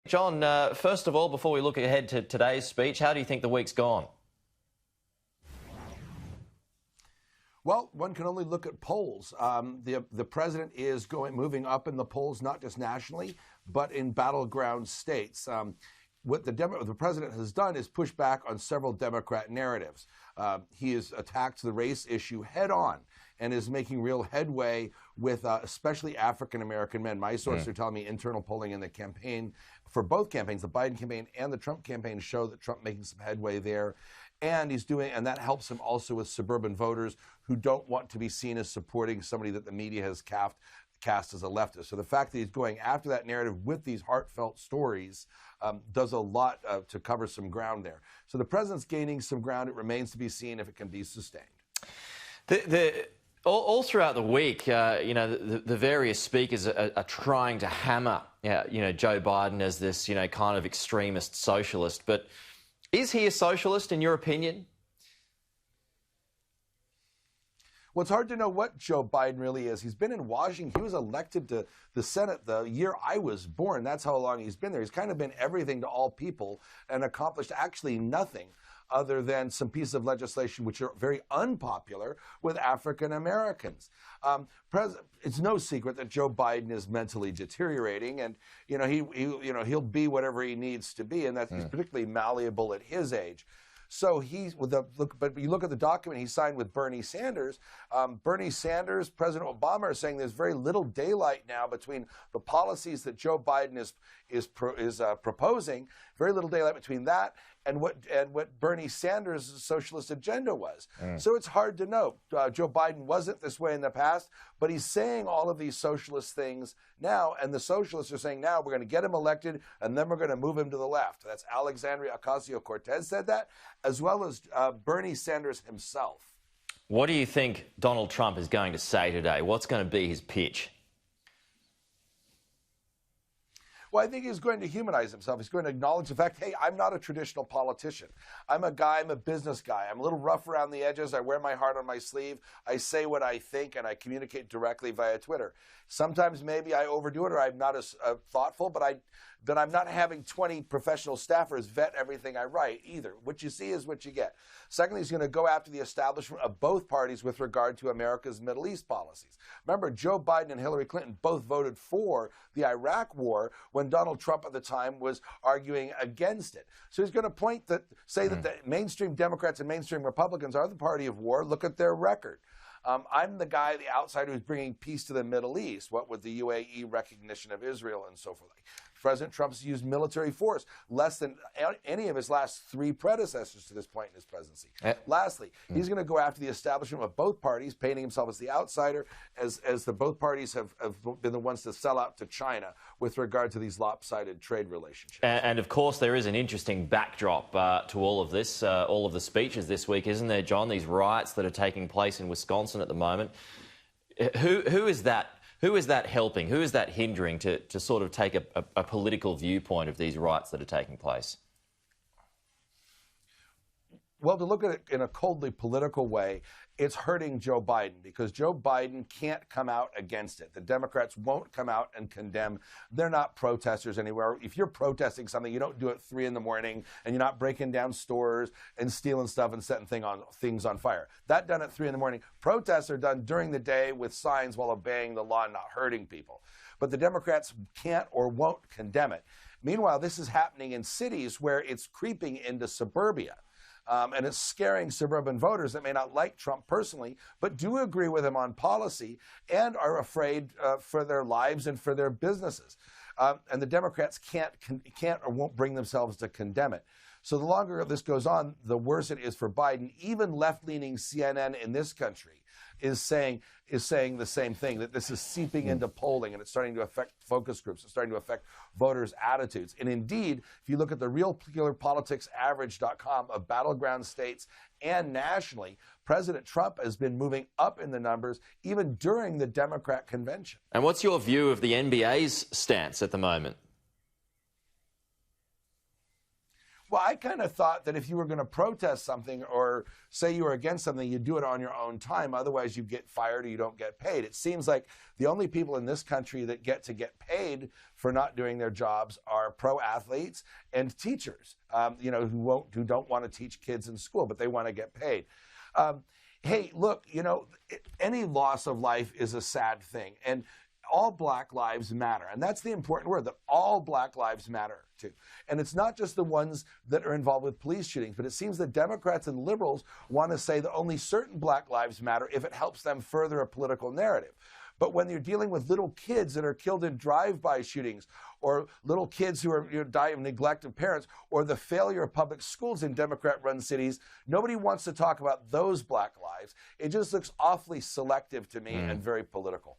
John, first of all, before we look ahead to today's speech, how do you think the week's gone? Well, one can only look at polls. The president is moving up in the polls, not just nationally, but in battleground states. What the president has done is push back on several Democrat narratives. He has attacked the race issue head on and is making real headway with especially African-American men. My sources are telling me internal polling in the campaign for both campaigns, the Biden campaign and the Trump campaign, show that Trump making some headway there. And and that helps him also with suburban voters who don't want to be seen as supporting somebody that the media has cast as a leftist. So the fact that he's going after that narrative with these heartfelt stories does a lot to cover some ground there. So the president's gaining some ground. It remains to be seen if it can be sustained. All throughout the week, the various speakers are trying to hammer, Joe Biden as this, kind of extremist socialist. But is he a socialist, in your opinion? Well, it's hard to know what Joe Biden really is. He's been in Washington. He was elected to the Senate the year I was born. That's how long he's been there. He's kind of been everything to all people and accomplished actually nothing other than some pieces of legislation which are very unpopular with African Americans. It's no secret that Joe Biden is mentally deteriorating, and he'll be whatever he needs to be, and that he's particularly malleable at his age. So but you look at the document he signed with Bernie Sanders. Bernie Sanders, President Obama are saying there's very little daylight now between the policies that Joe Biden is proposing. Very little daylight between that and what Bernie Sanders' socialist agenda was. So it's hard to know. Joe Biden wasn't this way in the past, but he's saying all of these socialist things now, and the socialists are saying now we're going to get him elected, and then we're going to move him to the left. That's Alexandria Ocasio-Cortez said that, as well as Bernie Sanders himself. What do you think Donald Trump is going to say today? What's going to be his pitch? Well, I think he's going to humanize himself. He's going to acknowledge the fact, hey, I'm not a traditional politician. I'm a business guy. I'm a little rough around the edges. I wear my heart on my sleeve. I say what I think, and I communicate directly via Twitter. Sometimes maybe I overdo it or I'm not as thoughtful, but I'm not having 20 professional staffers vet everything I write either. What you see is what you get. Secondly, he's going to go after the establishment of both parties with regard to America's Middle East policies. Remember, Joe Biden and Hillary Clinton both voted for the Iraq war when Donald Trump at the time was arguing against it. So he's going to say that the mainstream Democrats and mainstream Republicans are the party of war. Look at their record. I'm the guy, the outsider, who's bringing peace to the Middle East, what with the UAE recognition of Israel and so forth. President Trump's used military force less than any of his last three predecessors to this point in his presidency. Lastly, he's going to go after the establishment of both parties, painting himself as the outsider, as both parties have been the ones to sell out to China with regard to these lopsided trade relationships. And of course, there is an interesting backdrop to all of this, all of the speeches this week, isn't there, John? These riots that are taking place in Wisconsin at the moment. Who is that? Who is that helping? Who is that hindering to sort of take a political viewpoint of these riots that are taking place? Well, to look at it in a coldly political way, it's hurting Joe Biden because Joe Biden can't come out against it. The Democrats won't come out and condemn. They're not protesters anywhere. If you're protesting something, you don't do it at 3 in the morning and you're not breaking down stores and stealing stuff and setting things on fire. That done at 3 in the morning. Protests are done during the day with signs while obeying the law and not hurting people. But the Democrats can't or won't condemn it. Meanwhile, this is happening in cities where it's creeping into suburbia. And it's scaring suburban voters that may not like Trump personally, but do agree with him on policy and are afraid for their lives and for their businesses. And the Democrats can't or won't bring themselves to condemn it. So the longer this goes on, the worse it is for Biden. Even left-leaning CNN in this country is saying the same thing, that this is seeping into polling and it's starting to affect focus groups. It's starting to affect voters' attitudes. And indeed, if you look at the realpoliticsaverage.com of battleground states and nationally, President Trump has been moving up in the numbers even during the Democrat convention. And what's your view of the NBA's stance at the moment? Well, I kind of thought that if you were going to protest something or say you were against something, you'd do it on your own time. Otherwise, you get fired or you don't get paid. It seems like the only people in this country that get to get paid for not doing their jobs are pro athletes and teachers, who don't want to teach kids in school, but they want to get paid. Hey, look, any loss of life is a sad thing. And all Black lives matter. And that's the important word, that all Black lives matter too. And it's not just the ones that are involved with police shootings, but it seems that Democrats and liberals want to say that only certain Black lives matter if it helps them further a political narrative. But when you're dealing with little kids that are killed in drive-by shootings, or little kids who are die of neglect of parents, or the failure of public schools in Democrat-run cities, nobody wants to talk about those Black lives. It just looks awfully selective to me and very political.